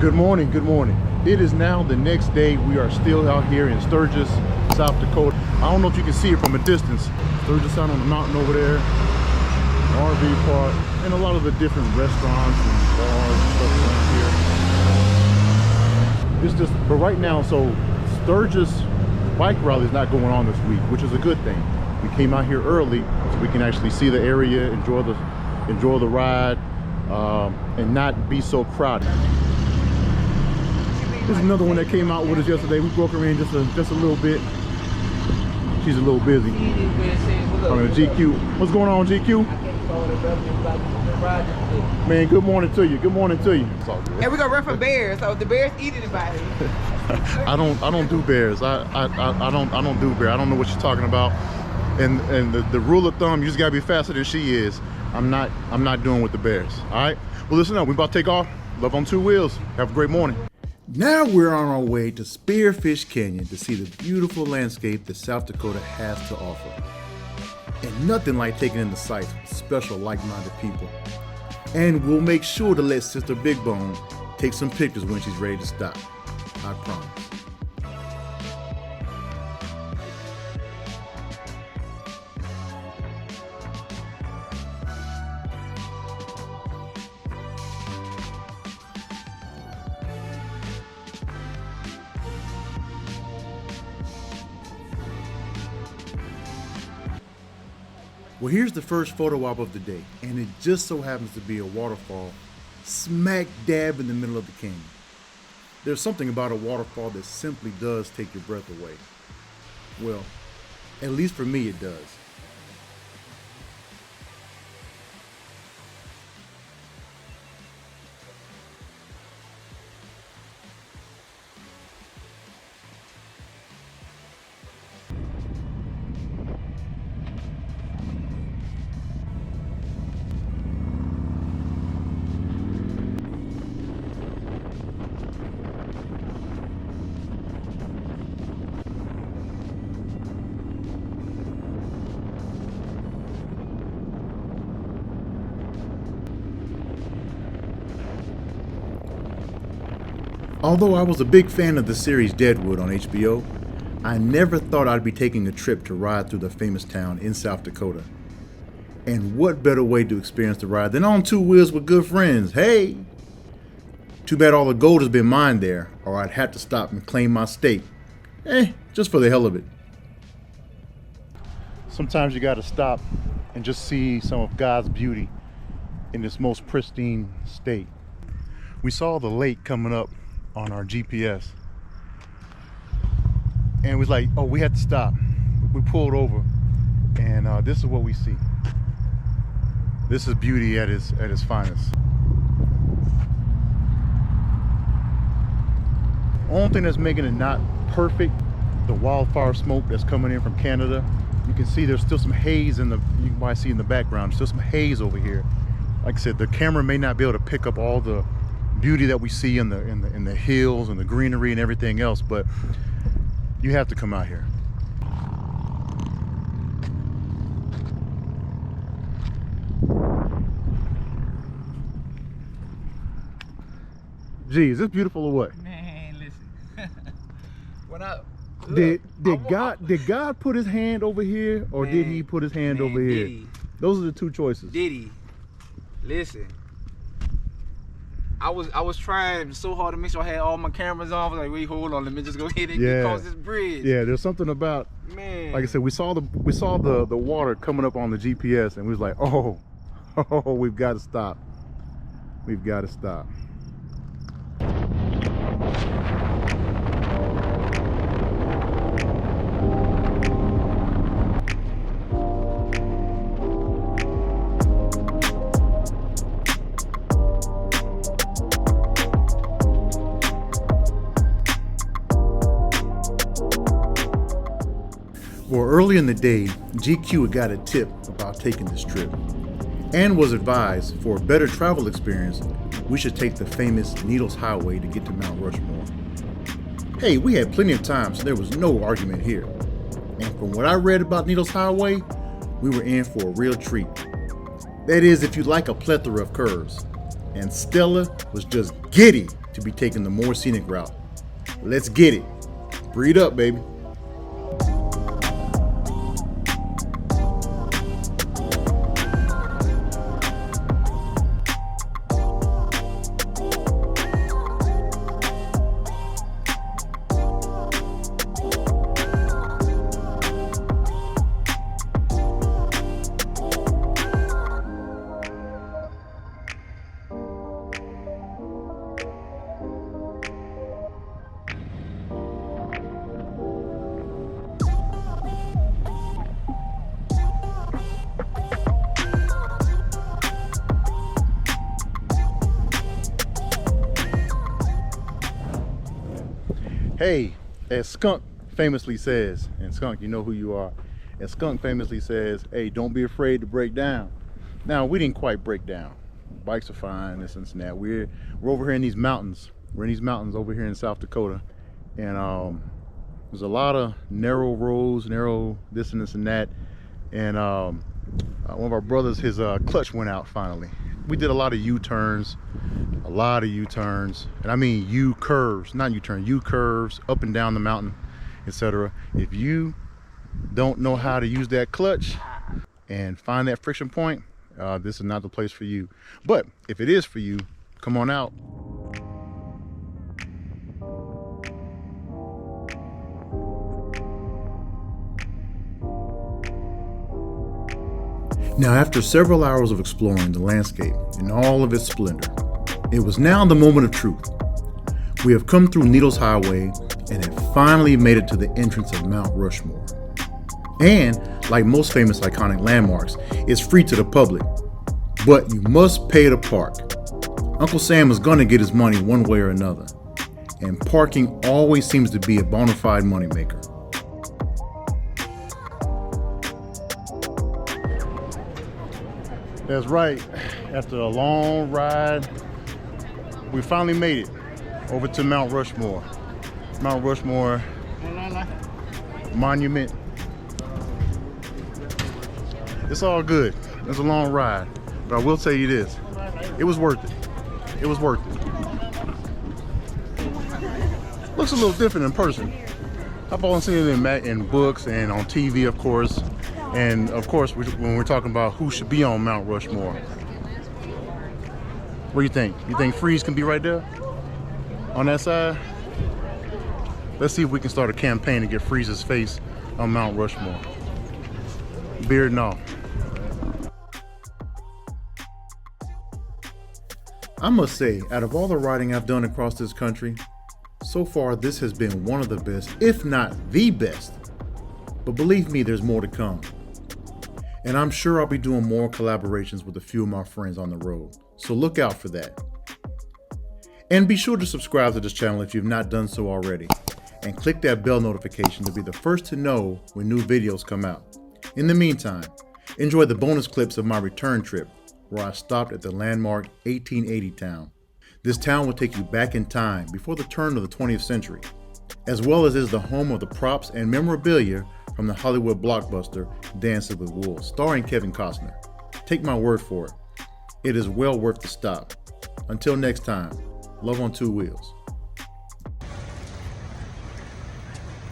Good morning, good morning. It is now the next day. We are still out here in Sturgis, South Dakota. I don't know if you can see it from a distance. Sturgis out on the mountain over there, RV park, and a lot of the different restaurants and bars and stuff around here. It's just, but right now, so Sturgis bike rally is not going on this week, which is a good thing. We came out here early so we can actually see the area, enjoy the ride, and not be so crowded. This is another one that came out with us yesterday. We broke her in just a little bit. She's a little busy. On the GQ. What's going on, GQ? Man, good morning to you. Good morning to you. It's all good. And we're gonna run from bears. So if the bears eat anybody. I don't do bears. I don't do bear. I don't know what you're talking about. And the rule of thumb, you just gotta be faster than she is. I'm not doing with the bears. All right. Well, listen up. We about to take off. Love on two wheels. Have a great morning. Now we're on our way to Spearfish Canyon to see the beautiful landscape that South Dakota has to offer. And nothing like taking in the sights with special like-minded people. And we'll make sure to let Sister Big Bone take some pictures when she's ready to stop. I promise. Well, here's the first photo op of the day, and it just so happens to be a waterfall smack dab in the middle of the canyon. There's something about a waterfall that simply does take your breath away. Well, at least for me it does. Although I was a big fan of the series Deadwood on HBO, I never thought I'd be taking a trip to ride through the famous town in South Dakota. And what better way to experience the ride than on two wheels with good friends? Hey! Too bad all the gold has been mined there, or I'd have to stop and claim my stake. Just for the hell of it. Sometimes you gotta stop and just see some of God's beauty in its most pristine state. We saw the lake coming up on our GPS, and was like, oh, we had to stop. We pulled over, and this is what we see. This is beauty at its finest. Only thing that's making it not perfect, the wildfire smoke that's coming in from Canada. You can see there's still some haze you can probably see in the background, still some haze over here. Like I said, the camera may not be able to pick up all the beauty that we see in the hills and the greenery and everything else, but you have to come out here. Gee, is this beautiful or what? Man, listen. Did God put his hand over here, or did he put his hand over here? Those are the two choices. Did he? Listen. I was trying so hard to make sure I had all my cameras on. I was like, wait, hold on, let me just go ahead and get across this bridge. Yeah, there's something about, man. Like I said, we saw the water coming up on the GPS, and we was like, oh, we've got to stop. We've got to stop. Well, early in the day, GQ got a tip about taking this trip and was advised for a better travel experience, we should take the famous Needles Highway to get to Mount Rushmore. Hey, we had plenty of time, so there was no argument here. And from what I read about Needles Highway, we were in for a real treat. That is, if you like a plethora of curves. And Stella was just giddy to be taking the more scenic route. Let's get it. Breed up, baby. Hey, as Skunk famously says, and Skunk, you know who you are, as Skunk famously says, hey, don't be afraid to break down. Now, we didn't quite break down. Bikes are fine, this and that. We're over here in these mountains. We're in these mountains over here in South Dakota, and there's a lot of narrow roads, narrow this and this and that. And one of our brothers, his clutch went out finally. We did a lot of U-turns, and I mean U-curves, not U-turn, U-curves up and down the mountain, etc. If you don't know how to use that clutch and find that friction point, this is not the place for you. But if it is for you, come on out. Now, after several hours of exploring the landscape in all of its splendor, it was now the moment of truth. We have come through Needles Highway and have finally made it to the entrance of Mount Rushmore. And, like most famous iconic landmarks, it's free to the public, but you must pay to park. Uncle Sam is gonna get his money one way or another, and parking always seems to be a bona fide moneymaker. That's right. After a long ride, we finally made it over to Mount Rushmore. Mount Rushmore Monument. It's all good. It's a long ride, but I will tell you this: it was worth it. It was worth it. Looks a little different in person. I've only seen it in books and on TV, of course. And of course, when we're talking about who should be on Mount Rushmore, what do you think? You think Freeze can be right there on that side? Let's see if we can start a campaign to get Freeze's face on Mount Rushmore. Beard and all. I must say, out of all the riding I've done across this country, so far this has been one of the best, if not the best. But believe me, there's more to come. And I'm sure I'll be doing more collaborations with a few of my friends on the road, so look out for that. And be sure to subscribe to this channel if you've not done so already, and click that bell notification to be the first to know when new videos come out. In the meantime, enjoy the bonus clips of my return trip, where I stopped at the landmark 1880 town. This town will take you back in time before the turn of the 20th century, as well as is the home of the props and memorabilia from the Hollywood blockbuster Dances with Wolves, starring Kevin Costner. Take my word for it. It is well worth the stop. Until next time, love on two wheels.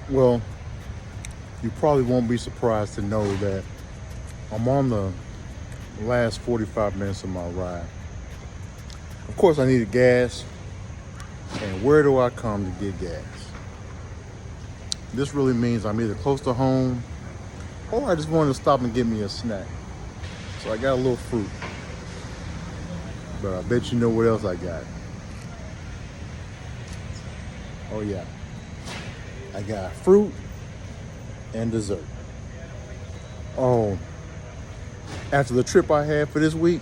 Well, you probably won't be surprised to know that I'm on the last 45 minutes of my ride. Of course, I needed gas. And where do I come to get gas? This really means I'm either close to home or I just wanted to stop and get me a snack. So I got a little fruit. But I bet you know what else I got. Oh yeah. I got fruit and dessert. Oh, after the trip I had for this week,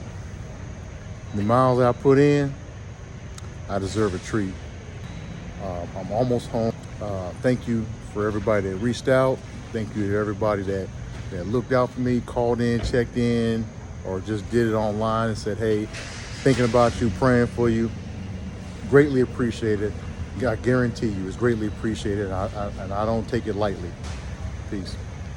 the miles I put in, I deserve a treat. I'm almost home. Thank you for everybody that reached out. Thank you to everybody that looked out for me, called in, checked in, or just did it online and said, hey, thinking about you, praying for you. Greatly appreciated. I guarantee you it's greatly appreciated, and I don't take it lightly. Peace.